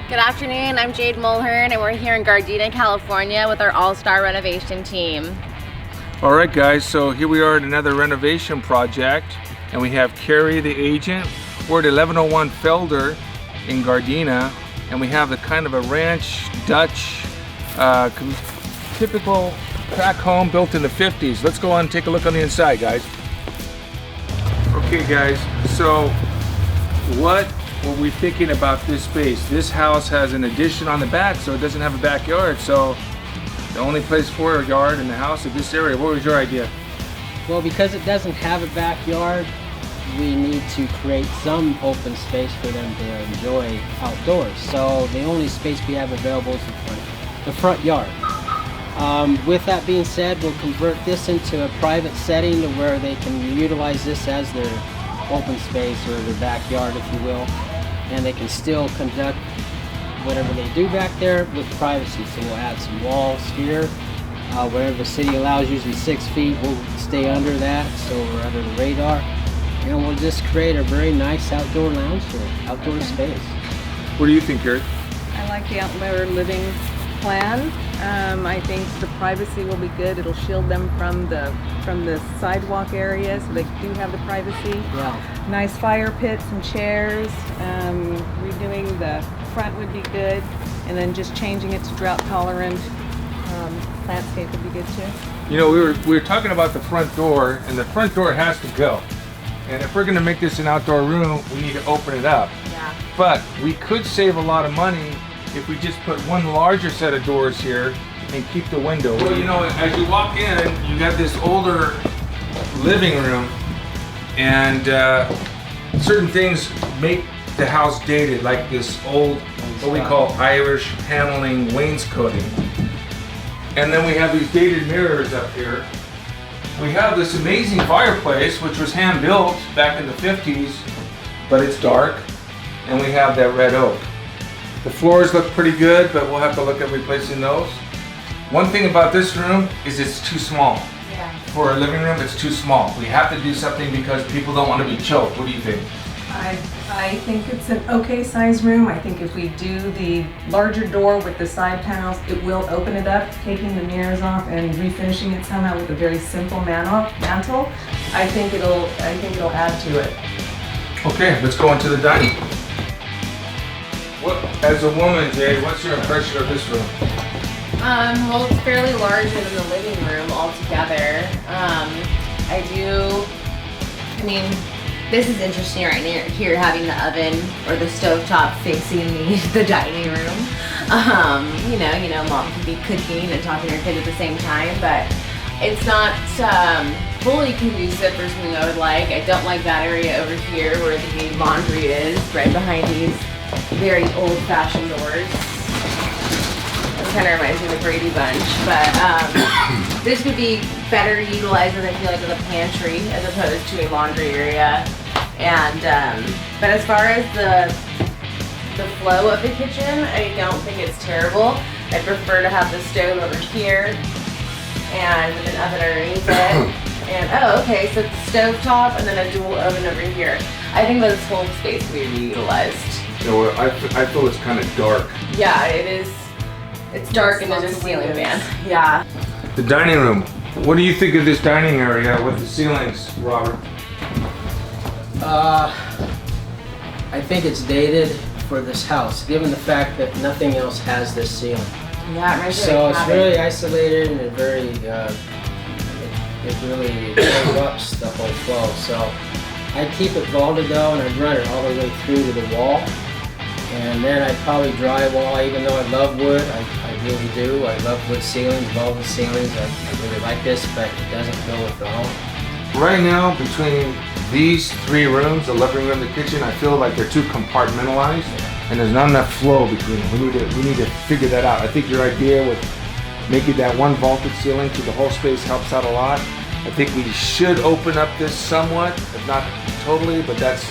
Good afternoon, I'm Jade Mulhern and we're here in Gardena, California with our all-star renovation team. All right guys, so here we are at another renovation project and we have Carrie, the agent. We're at 1101 Felder in Gardena and we have the kind of a ranch Dutch typical crack home built in the 50s. Let's go on and take a look on the inside, guys. Okay guys, so what were we thinking about this space? This house has an addition on the back, so it doesn't have a backyard, so the only place for a yard in the house is this area. What was your idea? Well, because it doesn't have a backyard, we need to create some open space for them to enjoy outdoors. So the only space we have available is the front yard. With that being said, we'll convert this into a private setting to where they can utilize this as their open space or their backyard, if you will, and they can still conduct whatever they do back there with privacy. So we'll add some walls here. Whatever the city allows, usually 6 feet, we'll stay under that, so we're under the radar. And we'll just create a very nice outdoor lounge here, outdoor space. What do you think, Kirk? I like the outdoor living plan. I think the privacy will be good. It'll shield them from the sidewalk area, so they do have the privacy. Yeah. Nice fire pits and chairs. Redoing the front would be good, and then just changing it to drought tolerant landscape would be good too. You know, we were talking about the front door, and the front door has to go. And if we're going to make this an outdoor room, we need to open it up. Yeah. But we could save a lot of money if we just put one larger set of doors here and keep the window. Well, you know, as you walk in, you got this older living room, and certain things make the house dated, like this old, what we call Irish paneling wainscoting. And then we have these dated mirrors up here. We have this amazing fireplace, which was hand built back in the 50s, but it's dark, and we have that red oak. The floors look pretty good, but we'll have to look at replacing those. One thing about this room is it's too small. Yeah. For a living room, it's too small. We have to do something because people don't want to be choked. What do you think? I think it's an okay size room. I think if we do the larger door with the side panels, it will open it up, taking the mirrors off and refinishing it somehow with a very simple mantle. I think it'll add to it. Okay, let's go into the dining. What, as a woman, Jade, what's your impression of this room? Well, it's fairly larger than the living room altogether. This is interesting right here, having the oven or the stovetop facing the dining room. You know, mom could be cooking and talking to her kid at the same time, but it's not fully conducive for something I would like. I don't like that area over here where the laundry is, right behind these very old-fashioned doors. It kind of reminds me of the Brady Bunch, but this would be better utilized, I feel like, as a pantry as opposed to a laundry area. And but as far as the flow of the kitchen, I don't think it's terrible. I prefer to have the stove over here and an oven underneath it. And okay, so it's stovetop and then a dual oven over here. I think that this whole space could be reutilized. You know, I feel it's kind of dark. Yeah, it is. It's dark and there's a ceiling fan. Yeah. The dining room. What do you think of this dining area with the ceilings, Robert? I think it's dated for this house, given the fact that nothing else has this ceiling. Yeah, it so it's really isolated and it very, it really interrupts the whole flow. So I'd keep it vaulted though, and I'd run it all the way through to the wall. And then I'd probably drywall, even though I love wood, I really do. I love wood ceilings, vaulted ceilings. I really like this, but it doesn't go with the home. Right now, between these three rooms, the living room, the kitchen, I feel like they're too compartmentalized, and there's not enough flow between them. We need to figure that out. I think your idea with making that one vaulted ceiling to the whole space helps out a lot. I think we should open up this somewhat, if not totally, but that's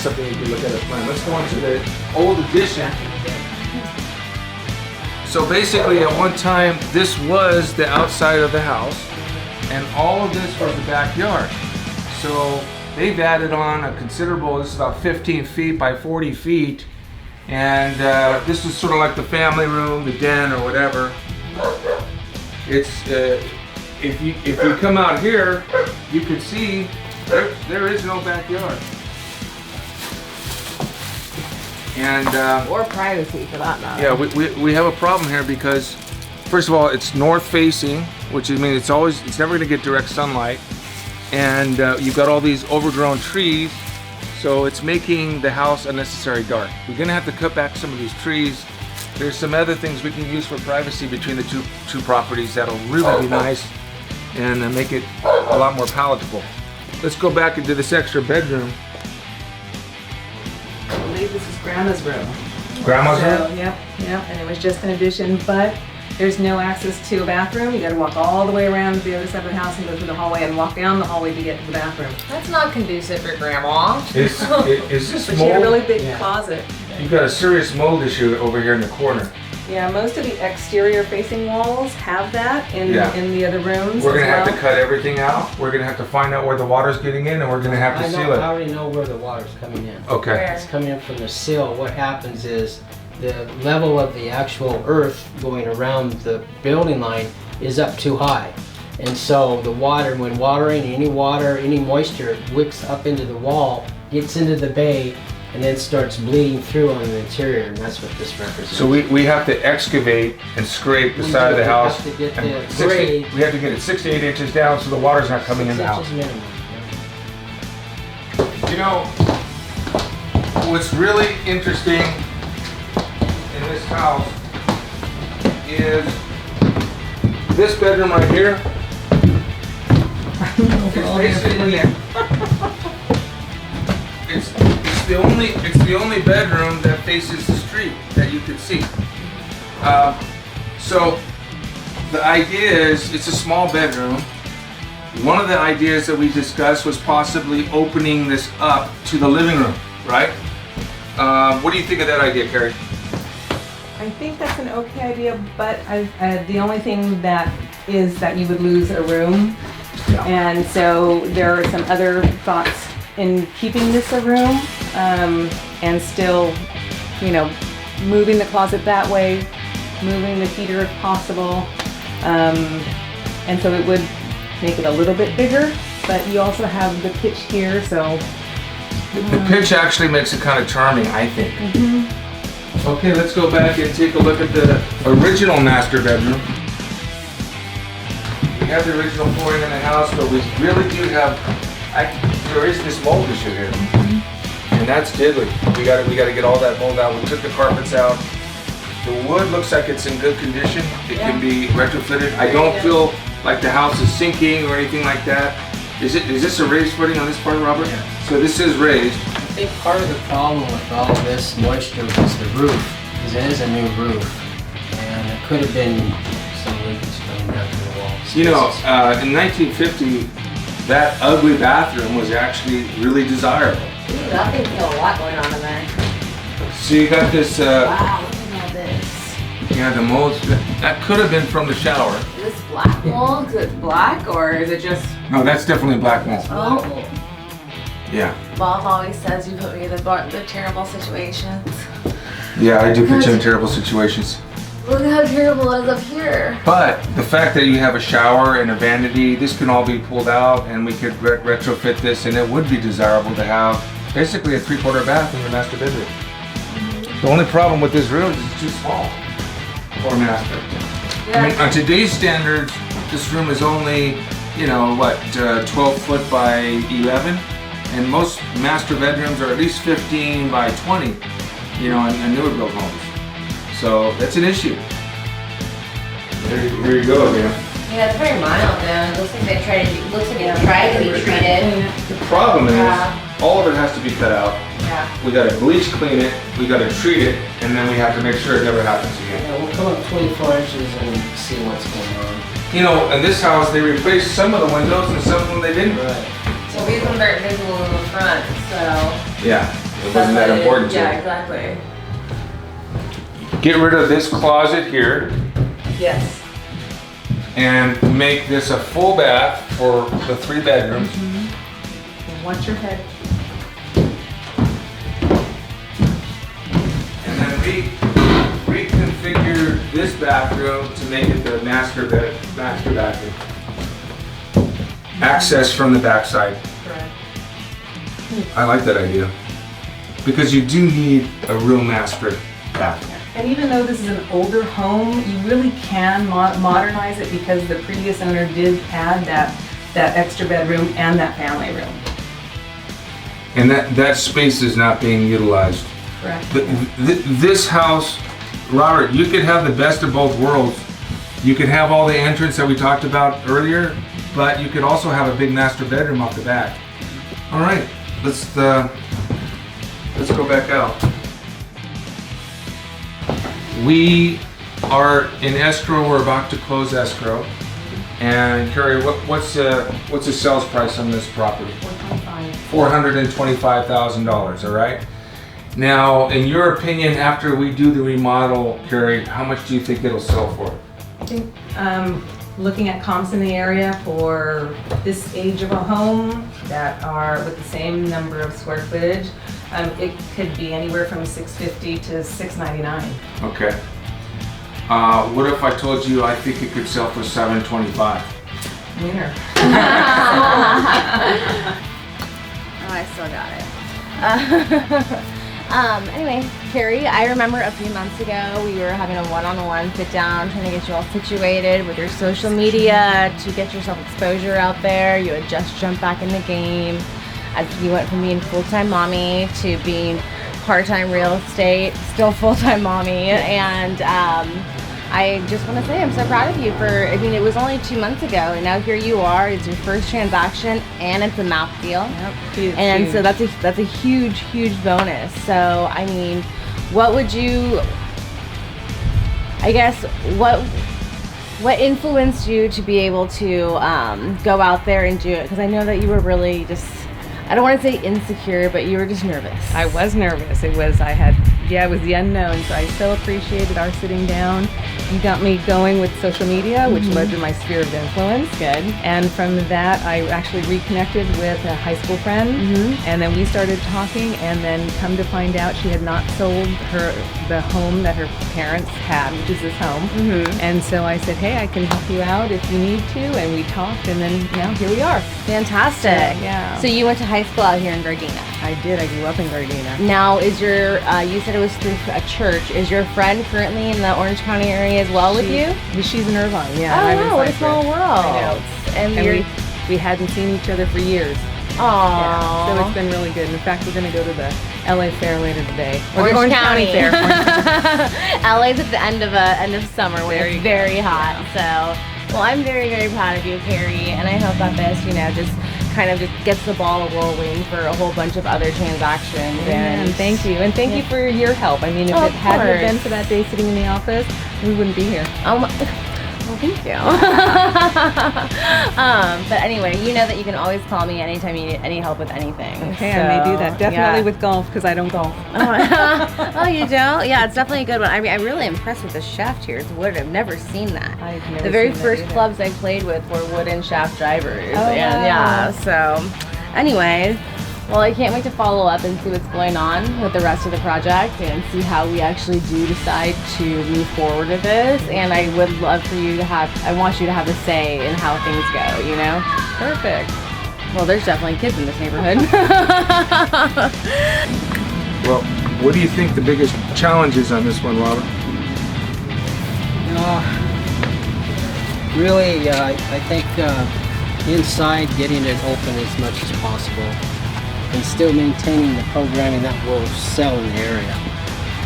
something you can look at as a plan. Let's go on to the old addition. So basically, at one time, this was the outside of the house, and all of this was the backyard. So they've added on a considerable, this is about 15 feet by 40 feet, And this is sort of like the family room, the den, or whatever. It's if you come out here, you can see there is no backyard. And Or privacy for that matter. yeah, we have a problem here because, first of all, it's north facing, which means it's never going to get direct sunlight, and you've got all these overgrown trees, so it's making the house unnecessarily dark. We're going to have to cut back some of these trees. There's some other things we can use for privacy between the two properties that'll really be nice and make it a lot more palatable. Let's go back into this extra bedroom. I believe this is Grandma's room. Grandma's So, room? yep, and it was just an addition, but there's no access to a bathroom. You gotta walk all the way around to the other side of the house and go through the hallway and walk down the hallway to get to the bathroom. That's not conducive for grandma. Is this But she had a really mold? big Yeah. closet. You've got a serious mold issue over here in the corner. Yeah, most of the exterior facing walls have that in Yeah. the other rooms We're gonna as have to well. cut everything out. We're gonna have to find out where the water's getting in, and we're gonna have to I seal know, I it. already know where the water's coming in. Okay. Where? It's coming in from the sill. What happens is the level of the actual earth going around the building line is up too high. And so the water, when watering, any moisture wicks up into the wall, gets into the bay, and then starts bleeding through on the interior, and that's what this represents. So we have to excavate and scrape the We side of the do. We house. have to get and the 60 grade. we have to get it 6 to 8 inches down so the water's not coming in 6 the house. inches minimum. You know, what's really interesting in this house is this bedroom right here. It's the only bedroom that faces the street that you could see. So the idea is it's a small bedroom. One of the ideas that we discussed was possibly opening this up to the living room, right? What do you think of that idea, Carrie? I think that's an okay idea, but the only thing that is that you would lose a room. Yeah. And so there are some other thoughts in keeping this a room and still, moving the closet that way, moving the heater if possible. And so it would make it a little bit bigger, but you also have the pitch here, so. The pitch actually makes it kind of charming, I think. Okay, let's go back and take a look at the original master bedroom. We have the original flooring in the house, but we really do have, there is this mold issue here. And that's diddly. We gotta get all that mold out. We took the carpets out. The wood looks like it's in good condition. It can be retrofitted. I don't feel like the house is sinking or anything like that. Is this a raised footing on this part, Robert? Yeah. So this is raised. I think part of the problem with all of this moisture is the roof, because it is a new roof, and it could have been some leakage coming down to the walls. You know, in 1950, that ugly bathroom was actually really desirable. Ooh, that thing's got a lot going on in there. So you got this, Wow, look at all this. yeah, the mold. That could have been from the shower. Is this black mold? Is it black or is it just? No, that's definitely black mold. Oh, Yeah. Bob always says you put me in the terrible situations. Yeah, I do put you in terrible situations. Look how terrible it is up here. But the fact that you have a shower and a vanity, this can all be pulled out, and we could retrofit this, and it would be desirable to have basically a 3/4 bath in the master bedroom. The only problem with this room is it's too small for a master. I mean, on today's standards, this room is only, 12 foot by 11, and most master bedrooms are at least 15 by 20, in newer built homes. So that's an issue. Here you go, Dan. Yeah, it's very mild though. It looks like it tried to be treated. The problem is, Yeah. all of it has to be cut out. Yeah. We gotta bleach clean it, we gotta treat it, and then we have to make sure it never happens again. Yeah, we'll come up 24 inches and see what's going on. In this house, they replaced some of the windows and some of them they didn't. Right. So these ones aren't visible in the front, so. Yeah, it wasn't that important to Yeah, them. exactly. Get rid of this closet here Yes. and make this a full bath for the 3 bedrooms. Watch your head. And bathroom to make it the master bathroom. Access from the backside. Correct. I like that idea. Because you do need a real master bathroom. And even though this is an older home, you really can modernize it because the previous owner did add that extra bedroom and that family room. And that space is not being utilized. Correct. This house, Robert, you could have the best of both worlds. You could have all the entrance that we talked about earlier, but you could also have a big master bedroom off the back. All right, let's go back out. We are in escrow. We're about to close escrow. And Carrie, what's the sales price on this property? $425,000. All right. Now, in your opinion, after we do the remodel, Carrie, how much do you think it'll sell for? I think looking at comps in the area for this age of a home that are with the same number of square footage, it could be anywhere from $650 to $699. Okay. What if I told you I think it could sell for $725? Winner. Oh, I still got it. Anyway, Carrie, I remember a few months ago we were having a one-on-one sit down trying to get you all situated with your social media to get yourself exposure out there. You had just jumped back in the game as you went from being full-time mommy to being part-time real estate, still full-time mommy, and I just want to say I'm so proud of you for, I mean, it was only 2 months ago and now here you are, it's your first transaction and it's a MAP deal. Yep. And so that's a huge, huge bonus. So, I mean, what would you, I guess, what influenced you to be able to go out there and do it? Because I know that you were really just, I don't want to say insecure, but you were just nervous. I was nervous. It was the unknown. So I so appreciated our sitting down. You got me going with social media, which led to my sphere of influence. Good. And from that, I actually reconnected with a high school friend. And then we started talking, and then come to find out she had not sold the home that her parents had, which is this home. And so I said, hey, I can help you out if you need to. And we talked, and then now here we are. Fantastic. Yeah. So you went to high school out here in Gardena. I did. I grew up in Gardena. Now, is your, you said it was through a church. Is your friend currently in the Orange County area as well with you? She's in Irvine, yeah. Oh, I'm in wow, what a Cypress. small world. I know. And we hadn't seen each other for years. Aww. Yeah, so it's been really good. In fact, we're going to go to the LA Fair later today. Or the Orange County Fair. LA's at the end of summer when There it's you go. very hot. So, well, I'm very, very proud of you, Carrie, and I hope that this, just kind of just gets the ball rolling for a whole bunch of other transactions. And thank you. And thank you for your help. I mean, if Oh, it hadn't course. been for that day sitting in the office, we wouldn't be here. Oh my, well, thank you. But anyway, you know that you can always call me anytime you need any help with anything. Okay, I may do that. Definitely yeah. with golf, because I don't golf. Oh, you don't? Yeah, it's definitely a good one. I mean, I'm really impressed with the shaft here. It's wood. I've never seen that. I've never The very seen that first either. clubs I played with were wooden shaft drivers. Oh, and wow. yeah, so anyways, well, I can't wait to follow up and see what's going on with the rest of the project and see how we actually do decide to move forward with this. And I would love for you to I want you to have a say in how things go, Perfect. Well, there's definitely kids in this neighborhood. Well, what do you think the biggest challenge is on this one, Robert? Really, I think inside getting it open as much as possible and still maintaining the programming that will sell in the area.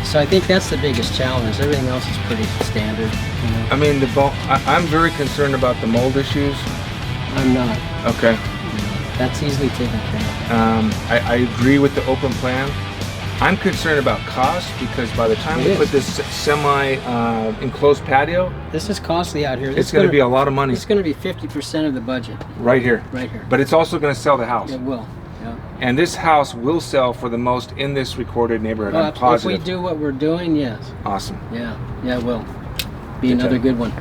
So I think that's the biggest challenge. Everything else is pretty standard. I mean, I'm very concerned about the mold issues. I'm not. Okay. That's easily taken care of. I agree with the open plan. I'm concerned about cost because by the time we put this semi-enclosed patio, This is costly out here. it's going to be a lot of money It's going to be 50% of the budget right here. right here. But it's also going to sell the house. It will. Yeah. And this house will sell for the most in this recorded neighborhood. I'm Well, if we positive. do what we're doing, yes. Awesome. Yeah, it will. Be Good another job. good one.